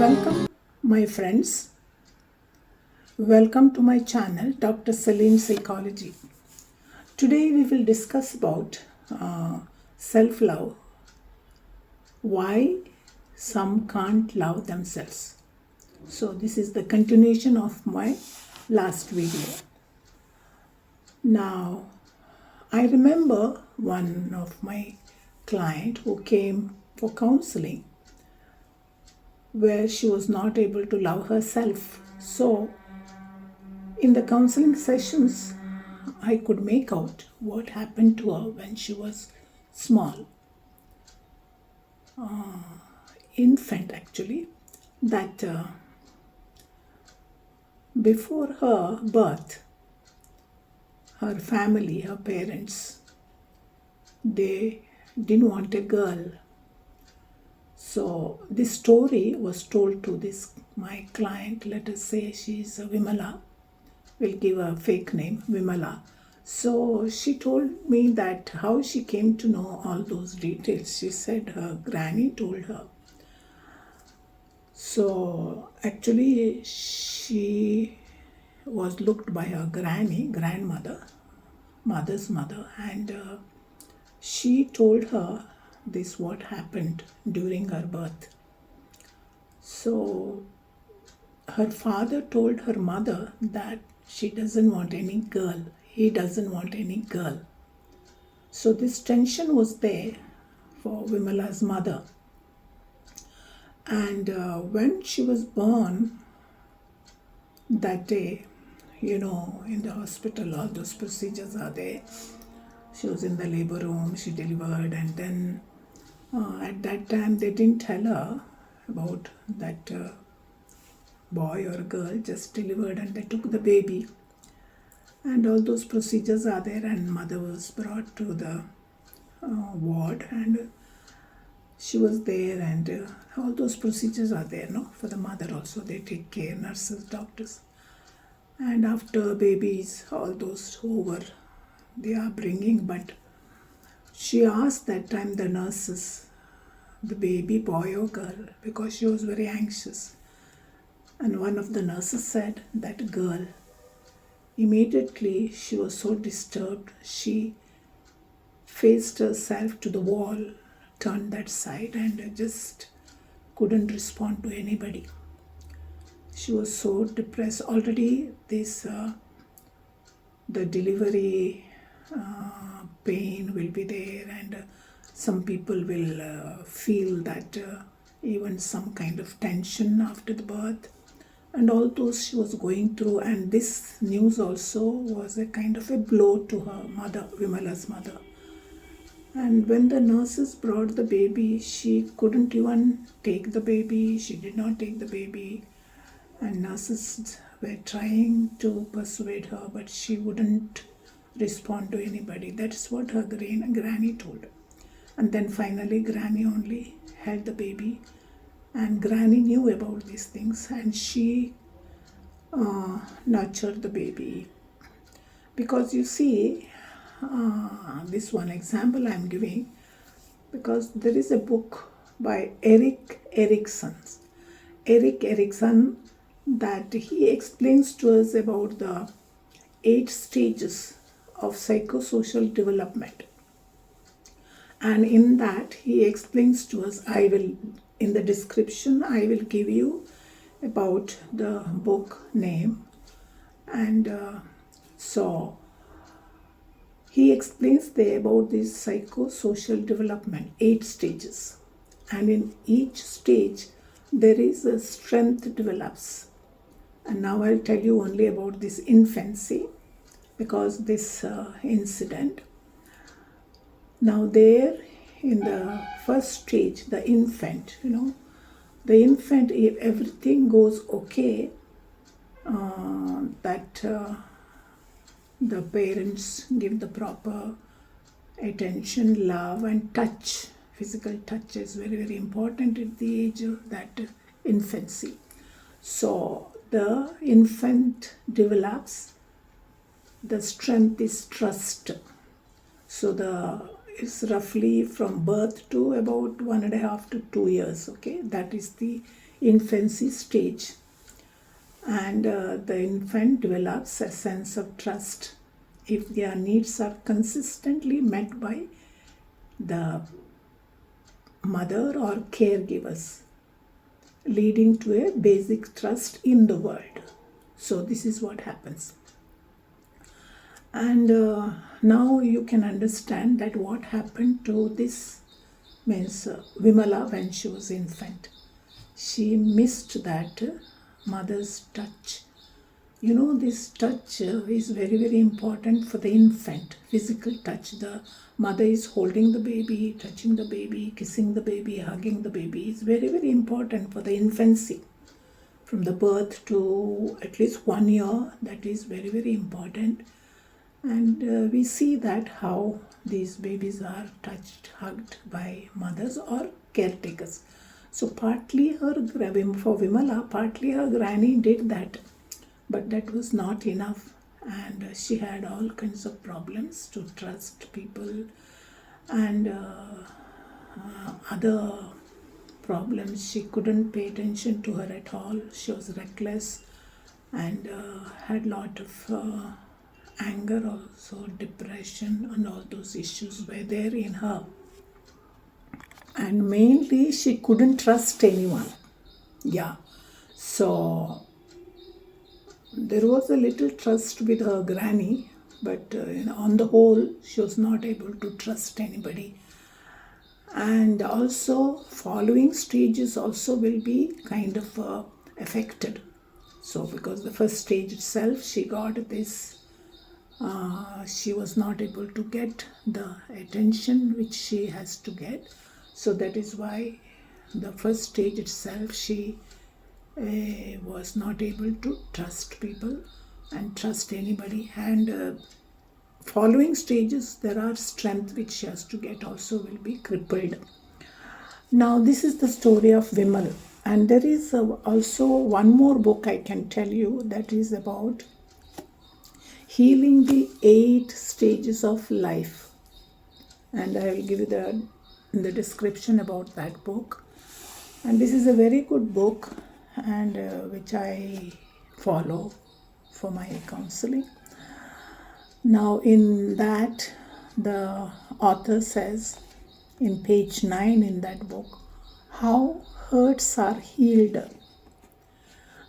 Welcome, my friends. Welcome to my channel, Dr. Salim Psychology. Today we will discuss about self-love. Why some can't love themselves. So this is the continuation of my last video. Now, I remember one of my client who came for counseling where she was not able to love herself. So in the counseling sessions, I could make out what happened to her when she was small. Infant actually, that before her birth, her family, her parents, they didn't want a girl. So this story was told to my client. Let us say she's Vimala. We'll give a fake name, Vimala. So she told me that how she came to know all those details. She said her granny told her. So actually she was looked by her grandmother, mother's mother, and she told her this what happened during her birth. So her father told her mother that she doesn't want any girl. He doesn't want any girl. So this tension was there for Vimala's mother. And when she was born that day, in the hospital, all those procedures are there. She was in the labor room, she delivered, and then at that time they didn't tell her about that boy or girl, just delivered and they took the baby. And all those procedures are there, and mother was brought to the ward, and she was there, and all those procedures are there, for the mother also. They take care, nurses, doctors. And after babies, all those over, they are bringing, but she asked that time the nurses, the baby boy or girl, because she was very anxious. And one of the nurses said that girl. Immediately she was so disturbed, she faced herself to the wall, turned that side, and just couldn't respond to anybody. She was so depressed. Already the delivery pain will be there, and some people will feel that even some kind of tension after the birth. And all those she was going through, and this news also was a kind of a blow to her mother, Vimala's mother. And when the nurses brought the baby, she couldn't even take the baby. She did not take the baby. And nurses were trying to persuade her, but she wouldn't respond to anybody. That's what her granny told. And then finally granny only held the baby. And granny knew about these things, and she nurtured the baby. Because you see, this one example I am giving, because there is a book by Erik Erikson. Erik Erikson, that he explains to us about the 8 stages of psychosocial development. And in that he explains to us, in the description, I will give you about the book name. And so he explains there about this psychosocial development, 8 stages. And in each stage, there is a strength develops. And now I'll tell you only about this infancy, because this incident. Now there, in the first stage, the infant, the infant, if everything goes okay, that the parents give the proper attention, love and touch. Physical touch is very, very important at the age of that infancy. So the infant develops, the strength is trust. So it's roughly from birth to about 1.5 to 2 years, okay? That is the infancy stage. And the infant develops a sense of trust if their needs are consistently met by the mother or caregivers, leading to a basic trust in the world. So this is what happens. And now you can understand that what happened to this means Vimala when she was infant. She missed that mother's touch. You know, this touch is very, very important for the infant. Physical touch. The mother is holding the baby, touching the baby, kissing the baby, hugging the baby. It's very, very important for the infancy. From the birth to at least 1 year, that is very, very important. And we see that how these babies are touched, hugged by mothers or caretakers. So partly for Vimala, partly her granny did that. But that was not enough, and she had all kinds of problems to trust people, and other problems. She couldn't pay attention to her at all. She was reckless and had lot of anger also, depression, and all those issues were there in her. And mainly she couldn't trust anyone. Yeah. So there was a little trust with her granny, but on the whole, she was not able to trust anybody. And also, following stages also will be kind of affected. So, because the first stage itself, she got this, she was not able to get the attention which she has to get. So, that is why the first stage itself, she was not able to trust people and trust anybody. And following stages, there are strength which she has to get also will be crippled. Now this is the story of Vimal, and there is also one more book I can tell you that is about healing the 8 stages of life, and I will give you the description about that book. And this is a very good book, and which I follow for my counseling. Now in that, the author says in page 9 in that book, how hurts are healed.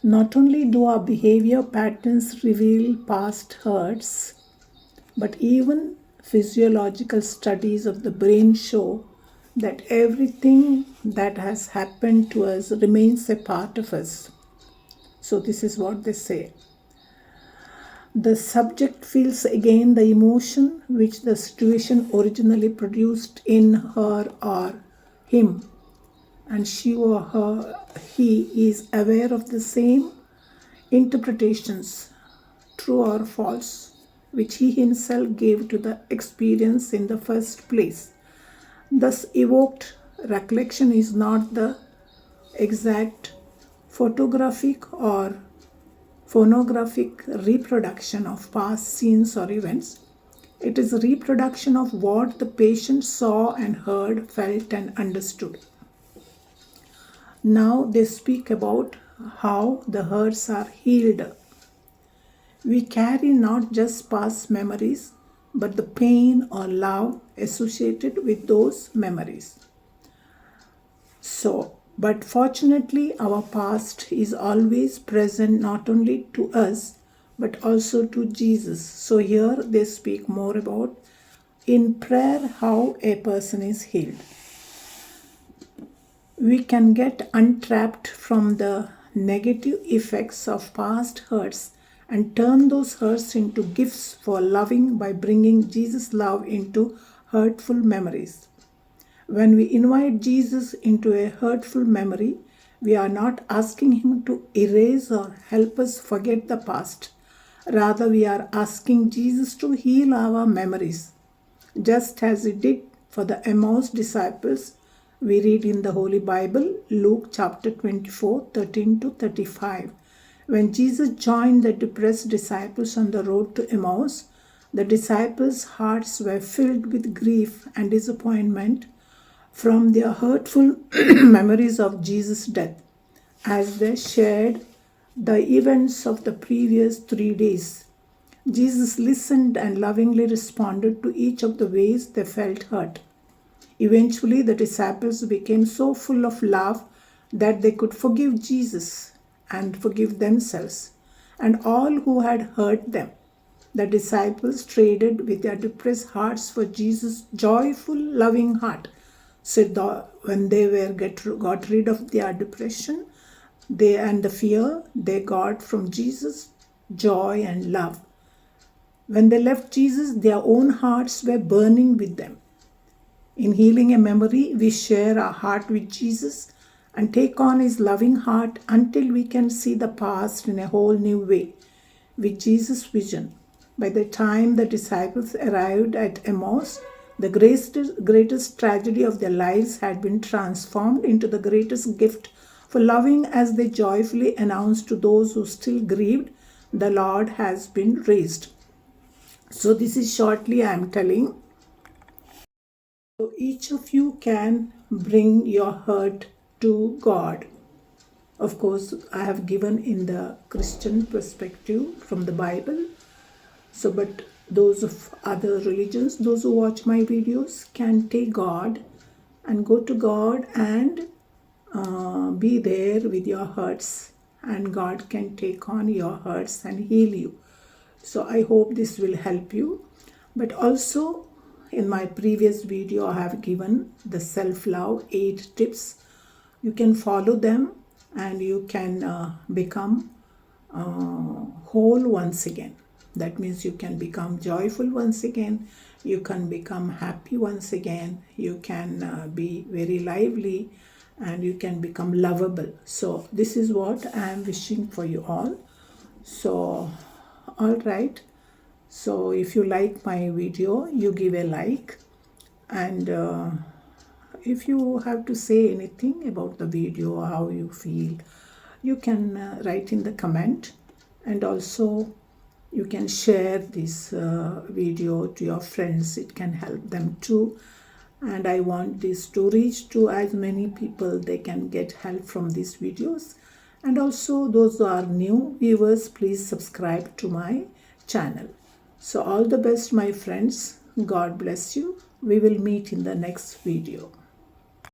Not only do our behavior patterns reveal past hurts, but even physiological studies of the brain show that everything that has happened to us remains a part of us. So this is what they say. The subject feels again the emotion which the situation originally produced in her or him, and she or he is aware of the same interpretations, true or false, which he himself gave to the experience in the first place. Thus evoked recollection is not the exact photographic or phonographic reproduction of past scenes or events. It is a reproduction of what the patient saw and heard, felt and understood. Now they speak about how the hurts are healed. We carry not just past memories, but the pain or love associated with those memories. But fortunately, our past is always present not only to us, but also to Jesus. So here they speak more about in prayer how a person is healed. We can get untrapped from the negative effects of past hurts and turn those hurts into gifts for loving by bringing Jesus' love into hurtful memories. When we invite Jesus into a hurtful memory, we are not asking him to erase or help us forget the past. Rather, we are asking Jesus to heal our memories, just as he did for the Emmaus disciples. We read in the Holy Bible, Luke chapter 24, 13 to 35. When Jesus joined the depressed disciples on the road to Emmaus, the disciples' hearts were filled with grief and disappointment from their hurtful memories of Jesus' death. as they shared the events of the previous 3 days. Jesus listened and lovingly responded to each of the ways they felt hurt. Eventually, the disciples became so full of love that they could forgive Jesus and forgive themselves and all who had hurt them. The disciples traded with their depressed hearts for Jesus' joyful, loving heart. So when they got rid of their depression, and the fear, they got from Jesus joy and love. When they left Jesus, their own hearts were burning with them. In healing a memory, we share our heart with Jesus and take on his loving heart until we can see the past in a whole new way with Jesus' vision. By the time the disciples arrived at Emmaus, the greatest tragedy of their lives had been transformed into the greatest gift for loving as they joyfully announced to those who still grieved, the Lord has been raised. So this is shortly I am telling. So each of you can bring your hurt to God. Of course, I have given in the Christian perspective from the Bible. So, but those of other religions, those who watch my videos can take God and go to God and be there with your hurts, and God can take on your hurts and heal you. So I hope this will help you. But also in my previous video, I have given the self-love 8 tips. You can follow them and you can become whole once again. That means you can become joyful once again. You can become happy once again. You can be very lively and you can become lovable. So this is what I am wishing for you all. So all right. So if you like my video, you give a like, and if you have to say anything about the video, how you feel, you can write in the comment, and also you can share this video to your friends. It can help them too, and I want this to reach to as many people they can get help from these videos. And also those who are new viewers, please subscribe to my channel. So all the best, my friends. God bless you. We will meet in the next video.